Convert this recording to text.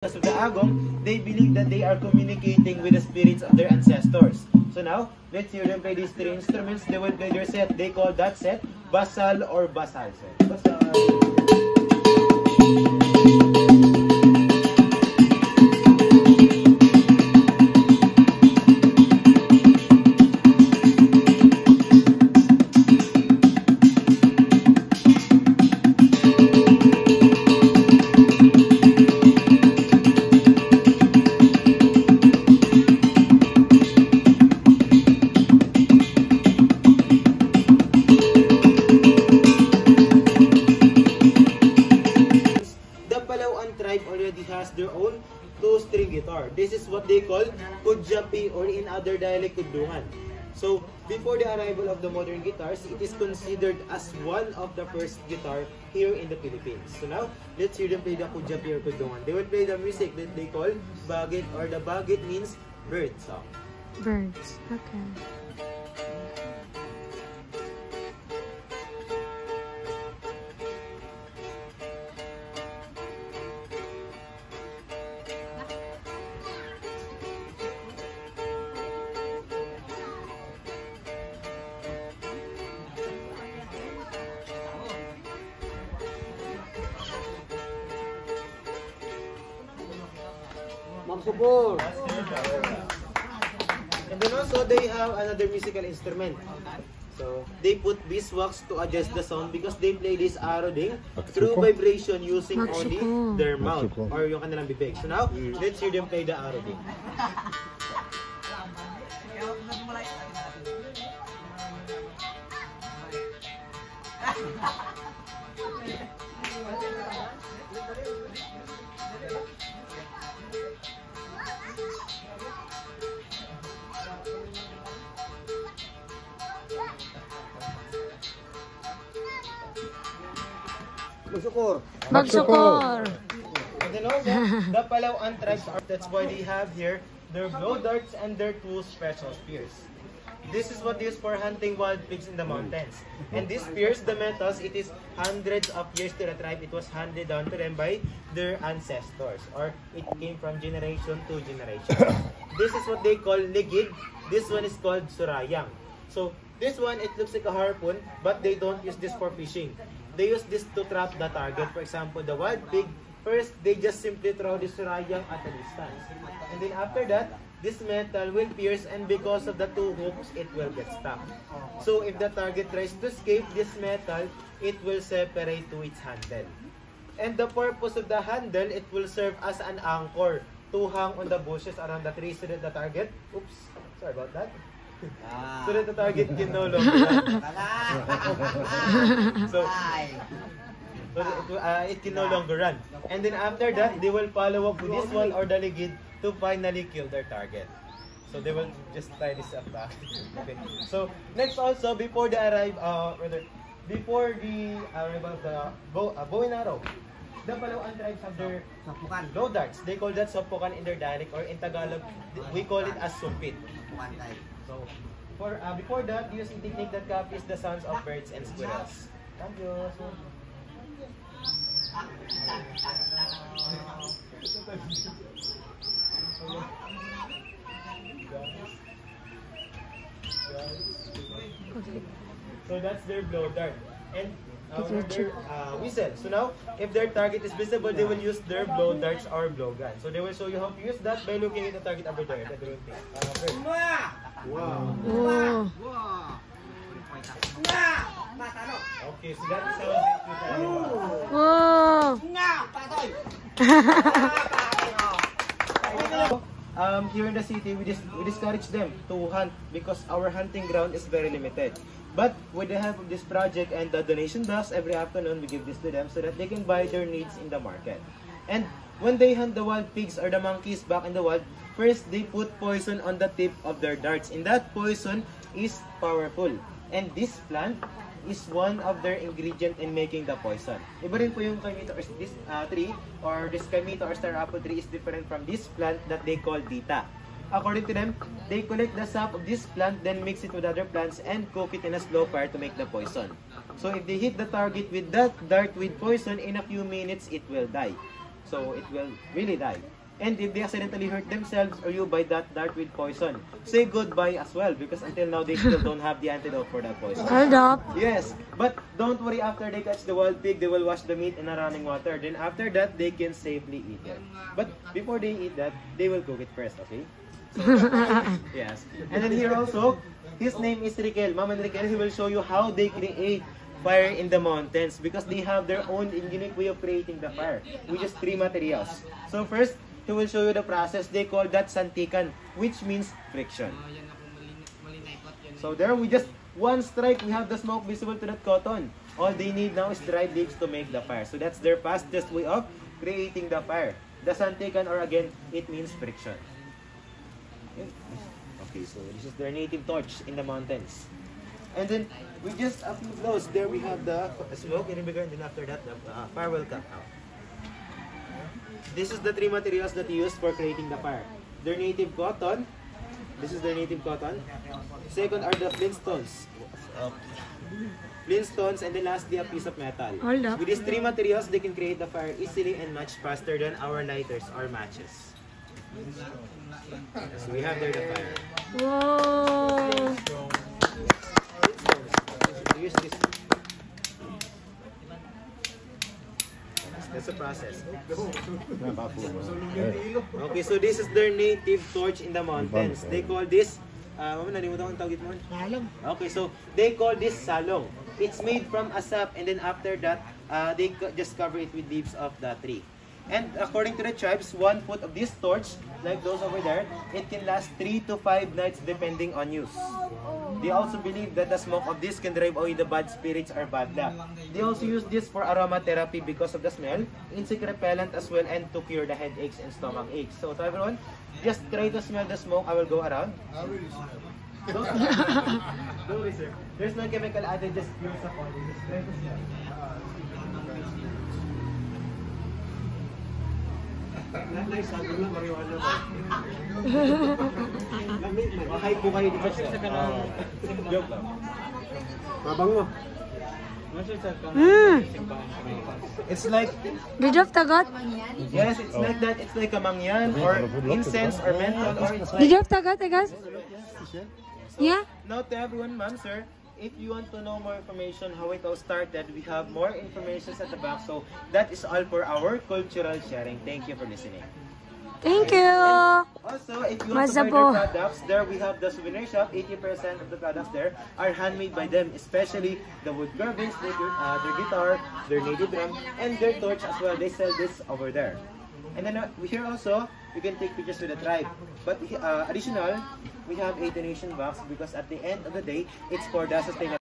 Because of the Agong, they believe that they are communicating with the spirits of their ancestors. So now, let's hear them play these three instruments. They will play their set. They call that set Basal or Basal set. Basal. Has their own two-string guitar. This is what they call Kudyapi, or in other dialect, Kudungan. So, before the arrival of the modern guitars, it is considered as one of the first guitar here in the Philippines. So now, let's hear them play the Kudyapi or Kudungan. They will play the music that they call Bagit, or the Bagit means bird song. Birds, okay. And then also they have another musical instrument. So they put beeswax to adjust the sound because they play this aroding through vibration using only their mouth or yung kanilang bibig. So now, let's hear them play the aroding. Magsukor. And then also, the Palawan tribes are, that's why they have here their blow darts and their two special spears. This is what they use for hunting wild pigs in the mountains. And these spears, the metals, it is hundreds of years to the tribe. It was handed down to them by their ancestors, or it came from generation to generation. This is what they call ligid. This one is called surayang. So this one, it looks like a harpoon, but they don't use this for fishing. They use this to trap the target. For example, the wild pig, first they just simply throw the surayang at a distance. And then after that, this metal will pierce, and because of the two hooks, it will get stuck. So if the target tries to escape this metal, it will separate to its handle. And the purpose of the handle, it will serve as an anchor to hang on the bushes around the tree so that the target, oops, sorry about that. So that the target can no longer run. so it can no longer run. And then after that, they will follow up with this one or the ligid to finally kill their target. So they will just tie this up back. Okay. So next also, before the arrival of the bow and arrow, the Palawan tribes have their blow darts. They call that sopukan in their dialect, or in Tagalog, we call it as sumpit. So, before that, using technique that copies the sounds of birds and squirrels. Thank you. So that's their blow dart. And their whistle. So now, if their target is visible, they will use their blow darts or blow gun. So they will show you how to use that by looking at the target over there. Wow. Okay, so that sounds here in the city, we discourage them to hunt because our hunting ground is very limited. But with the help of this project and the donation box, every afternoon we give this to them so that they can buy their needs in the market. And when they hunt the wild pigs or the monkeys back in the wild, first they put poison on the tip of their darts, and that poison is powerful. And this plant is one of their ingredient in making the poison. Iba rin po yung kaimito, or this tree, or this kaimito or star apple tree is different from this plant that they call dita. According to them, they collect the sap of this plant, then mix it with other plants and cook it in a slow fire to make the poison. So if they hit the target with that dart with poison, in a few minutes it will die. So it will really die. And if they accidentally hurt themselves or you bite that dart with poison, say goodbye as well, because until now they still don't have the antidote for that poison. Hold up. Yes, but don't worry, after they catch the wild pig, they will wash the meat in a running water. Then after that, they can safely eat it. But before they eat that, they will cook it first, okay? So, yes. And then here also, his name is Riquel. Ma'am and Riquel, he will show you how they create fire in the mountains because they have their own unique way of creating the fire. We just 3 materials. So first, he will show you the process. They call that santikan, which means friction. So there we just one strike, we have the smoke visible to that cotton. All they need now is dried leaves to make the fire. So that's their fastest way of creating the fire. The santikan, or again, it means friction. Okay, so this is their native torch in the mountains. And then we just a few blows. There we have the smoke in the beginning, and then after that the fire will come out. This is the 3 materials that they use for creating the fire. Their native cotton. This is their native cotton. Second are the flintstones. Flintstones, and then lastly a piece of metal. Hold up. With these 3 materials, they can create the fire easily and much faster than our lighters or matches. So we have there the fire. Whoa. Use this. That's the process. Okay, so this is their native torch in the mountains. They call this, nalimutan ko ang tawag mo. Okay, so they call this salong. It's made from asap, and then after that, they just cover it with leaves of the tree. And according to the tribes, 1 foot of this torch, like those over there, it can last 3 to 5 nights depending on use. They also believe that the smoke of this can drive away the bad spirits or bad luck. They also use this for aromatherapy because of the smell, insect repellent as well, and to cure the headaches and stomach aches. So to everyone, just try to smell the smoke. I will go around. Don't worry, sir. There's no chemical added, just pure sapon. Just try to smell. Mahay po kayo dito sa joke lang. Mabango. It's like, Did you have tagot? yes, it's like that. It's like a mangyan or incense or menthol, or it's Did you like, have tagot, guys? Yeah? now to everyone, ma'am, sir, if you want to know more information how it all started, we have more information at the back. So that is all for our cultural sharing. Thank you for listening. Thank you. Also, if you want to buy their products, there we have the souvenir shop. 80% of the products there are handmade by them, especially the wood carvings, their guitar, their native drum, and their torch as well. They sell this over there. And then here also, you can take pictures with the tribe. But additional, we have a donation box because at the end of the day, it's for the sustainability.